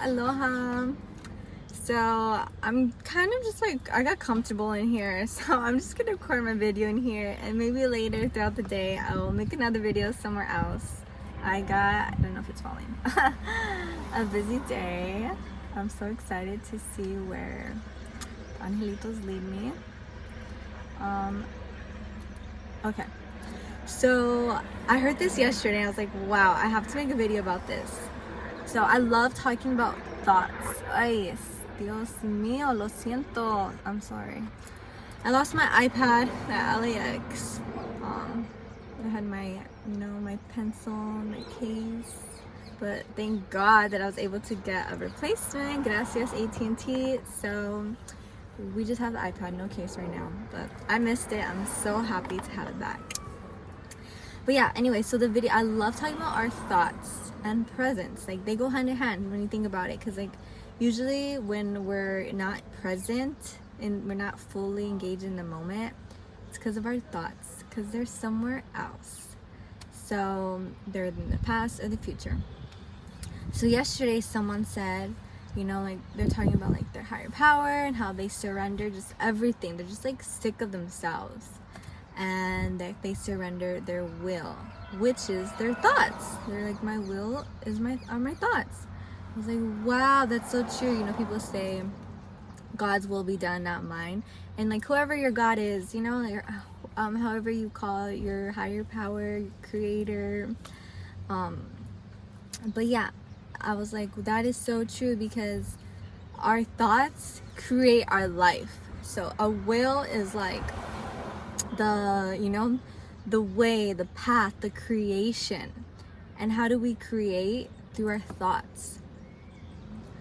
Aloha. So I'm kind of just like, I got comfortable in here, so I'm just gonna record my video in here, and maybe later throughout the day I will make another video somewhere else. I don't know if it's falling. A busy day. I'm so excited to see where Angelitos lead me. Okay, so I heard this yesterday and I was like, wow, I have to make a video about this. So I love talking about thoughts. Ay, Dios mío, lo siento. I'm sorry. I lost my iPad at LAX. I had my, my pencil, my case. But thank God that I was able to get a replacement. Gracias, AT&T. So we just have the iPad, no case right now. But I missed it. I'm so happy to have it back. But yeah, anyway, so the video, I love talking about our thoughts and presence. Like, they go hand in hand when you think about it, because like usually when we're not present and we're not fully engaged in the moment, it's because of our thoughts, because they're somewhere else. So they're in the past or the future. So yesterday someone said, like they're talking about like their higher power and how they surrender just everything. They're just like sick of themselves, and that they surrender their will, which is their thoughts. They're like, my will are my thoughts. I was like, wow, that's so true. People say God's will be done, not mine. And like, whoever your God is, however you call it, your higher power, your creator. But yeah, I was like, that is so true, because our thoughts create our life. So a will is like the way, the path, the creation. And how do we create? Through our thoughts.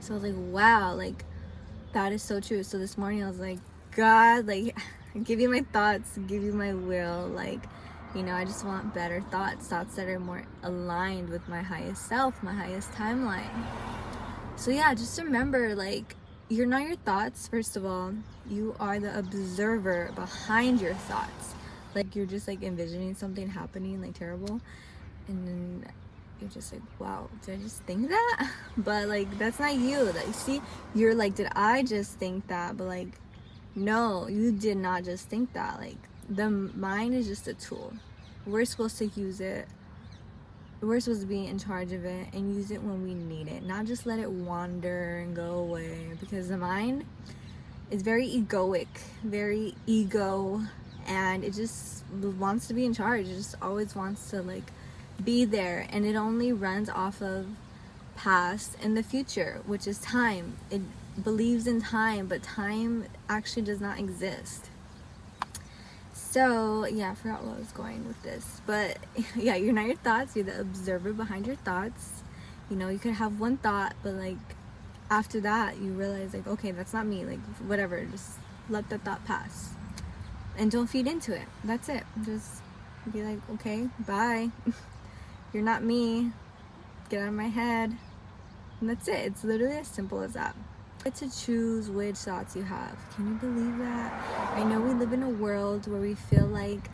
So I was like, wow, like that is so true. So this morning I was like, God, like give you my thoughts, give you my will. Like, I just want better thoughts that are more aligned with my highest self, my highest timeline. So yeah, just remember, like, you're not your thoughts. First of all, you are the observer behind your thoughts. Like, you're just like envisioning something happening like terrible, and then you're just like, wow, did I just think that? But like, that's not you. Like, see, you're like, did I just think that? But like, no, you did not just think that. Like, the mind is just a tool. We're supposed to use it. We're supposed to be in charge of it and use it when we need it, not just let it wander and go away, because the mind is very egoic, very ego, and it just wants to be in charge. It just always wants to like be there, and it only runs off of past and the future, which is time. It believes in time, but time actually does not exist. So yeah, I forgot where I was going with this, but yeah, you're not your thoughts. You're the observer behind your thoughts. You could have one thought, but like after that you realize like, okay, that's not me, like whatever, just let that thought pass and don't feed into it. That's it. Just be like, okay, bye. You're not me, get out of my head. And that's it. It's literally as simple as that. You get to choose which thoughts you have. Can you believe that? I know we live in a world where we feel like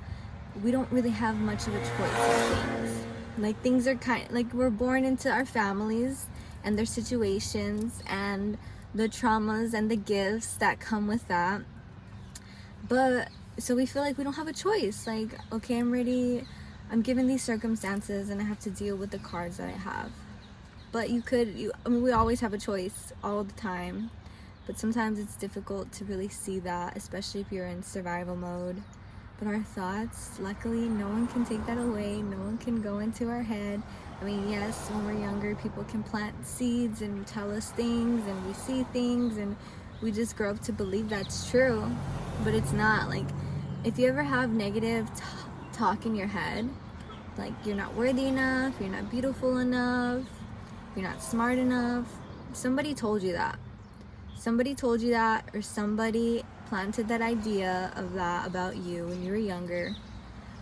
we don't really have much of a choice of things. Like, things are like we're born into our families and their situations and the traumas and the gifts that come with that. But so we feel like we don't have a choice. Like, okay, I'm given these circumstances and I have to deal with the cards that I have. But we always have a choice all the time, but sometimes it's difficult to really see that, especially if you're in survival mode. But our thoughts, luckily, no one can take that away. No one can go into our head. I mean, yes, when we're younger, people can plant seeds and tell us things, and we see things, and we just grow up to believe that's true, but it's not. Like, if you ever have negative talk in your head, like you're not worthy enough, you're not beautiful enough, you're not smart enough, somebody told you that. Somebody told you that, or somebody planted that idea of that about you when you were younger.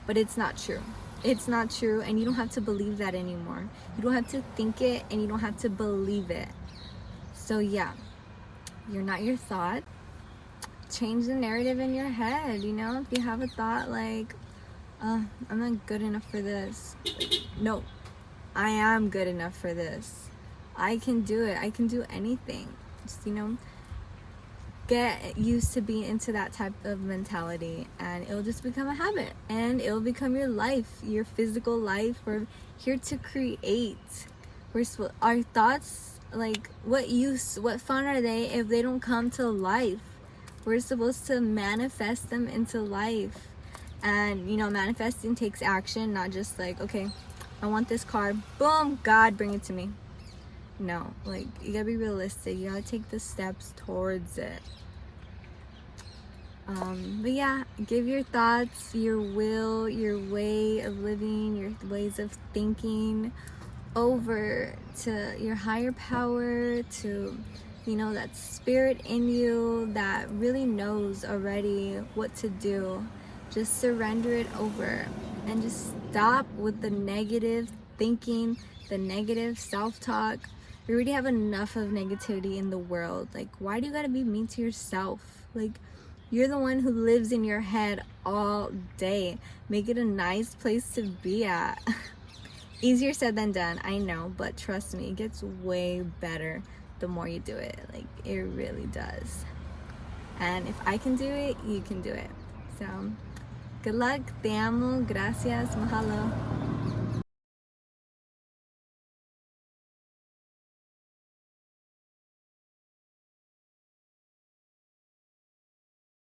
But it's not true. It's not true, and you don't have to believe that anymore. You don't have to think it, and you don't have to believe it. So yeah, you're not your thought. Change the narrative in your head. If you have a thought like, I'm not good enough for this. No, I am good enough for this. I can do it. I can do anything. Just, get used to being into that type of mentality, and it'll just become a habit, and it'll become your life, your physical life. We're here to create. Our thoughts, like, what fun are they if they don't come to life? We're supposed to manifest them into life. And manifesting takes action, not just like, okay, I want this car, boom, God, bring it to me. No, like, you gotta be realistic. You gotta take the steps towards it. But yeah, give your thoughts, your will, your way of living, your ways of thinking over to your higher power, to that spirit in you that really knows already what to do. Just surrender it over, and just stop with the negative thinking, the negative self-talk. We already have enough of negativity in the world. Like, why do you gotta be mean to yourself? Like, you're the one who lives in your head all day. Make it a nice place to be at. Easier said than done, I know, but trust me, it gets way better the more you do it. Like, it really does. And if I can do it, you can do it. So, good luck, te amo, gracias, mahalo.